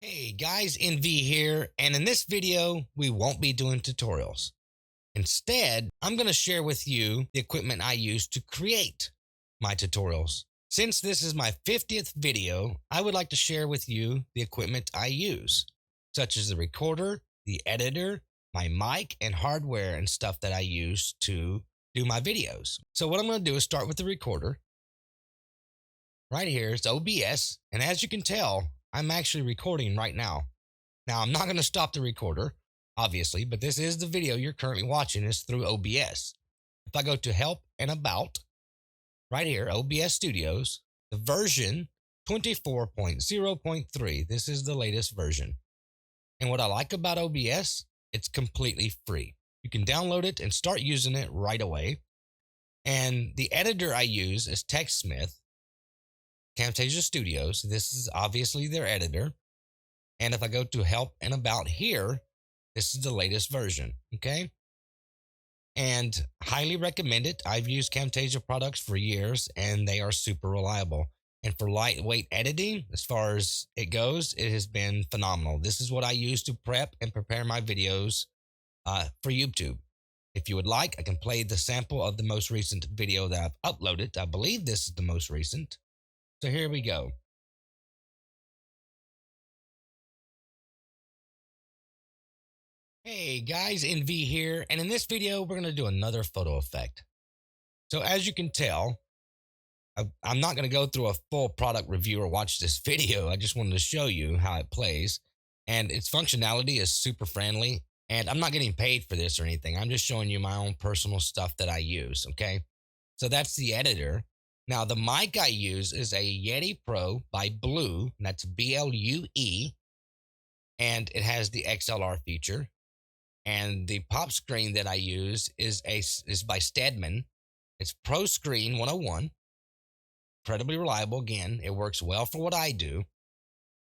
Hey guys, NV here, and in this video, we won't be doing tutorials. Instead, I'm going to share with you the equipment I use to create my tutorials. Since this is my 50th video, I would like to share with you the equipment I use, such as the recorder, the editor, my mic, and hardware and stuff that I use to do my videos. So what I'm going to do is start with the recorder. Right here is OBS, and as you can tell, I'm actually recording right now. Now, I'm not going to stop the recorder, obviously, but this is the video you're currently watching is through OBS. If I go to Help and About, right here, OBS Studios, the version 24.0.3, this is the latest version. And what I like about OBS, it's completely free. You can download it and start using it right away. And the editor I use is TechSmith, Camtasia Studios. This is obviously their editor. And if I go to Help and About here, this is the latest version, okay? And highly recommend it. I've used Camtasia products for years, and they are super reliable. And for lightweight editing, as far as it goes, it has been phenomenal. This is what I use to prep and prepare my videos for YouTube. If you would like, I can play the sample of the most recent video that I've uploaded. I believe this is the most recent. So here we go. Hey guys, NV here, and in this video we're going to do another photo effect. So as you can tell, I'm not going to go through a full product review or watch this video. I just wanted to show you how it plays, and its functionality is super friendly, and I'm not getting paid for this or anything. I'm just showing you my own personal stuff that I use, okay? So that's the editor. Now, the mic I use is a Yeti Pro by Blue, and that's B-L-U-E, and it has the XLR feature. And the pop screen that I use is by Stedman. It's Pro Screen 101. Incredibly reliable. Again, it works well for what I do.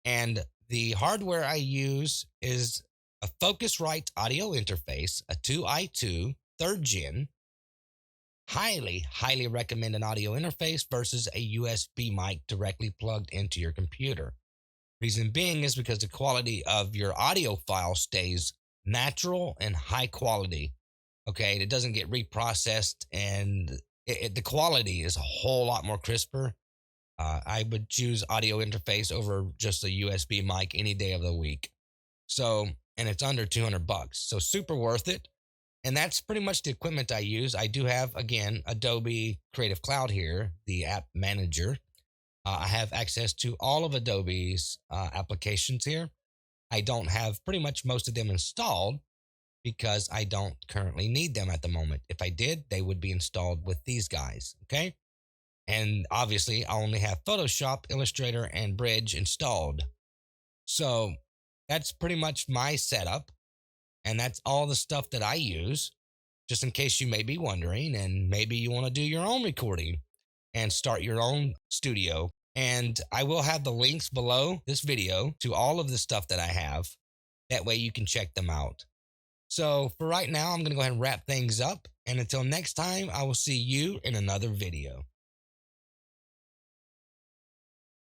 And the hardware I use is a Focusrite audio interface, a 2i2 3rd gen. Highly recommend an audio interface versus a USB mic directly plugged into your computer. Reason being is because the quality of your audio file stays natural and high quality. Okay, it doesn't get reprocessed, and the quality is a whole lot more crisper. I would choose audio interface over just a USB mic any day of the week. So, and it's under $200, so super worth it. And that's pretty much the equipment I use. I do have, again, Adobe Creative Cloud here, the app manager. I have access to all of Adobe's applications here. I don't have pretty much most of them installed because I don't currently need them at the moment. If I did, they would be installed with these guys, okay? And obviously, I only have Photoshop, Illustrator, and Bridge installed. So that's pretty much my setup. And that's all the stuff that I use, just in case you may be wondering, and maybe you want to do your own recording and start your own studio. And I will have the links below this video to all of the stuff that I have. That way you can check them out. So for right now, I'm going to go ahead and wrap things up. And until next time, I will see you in another video.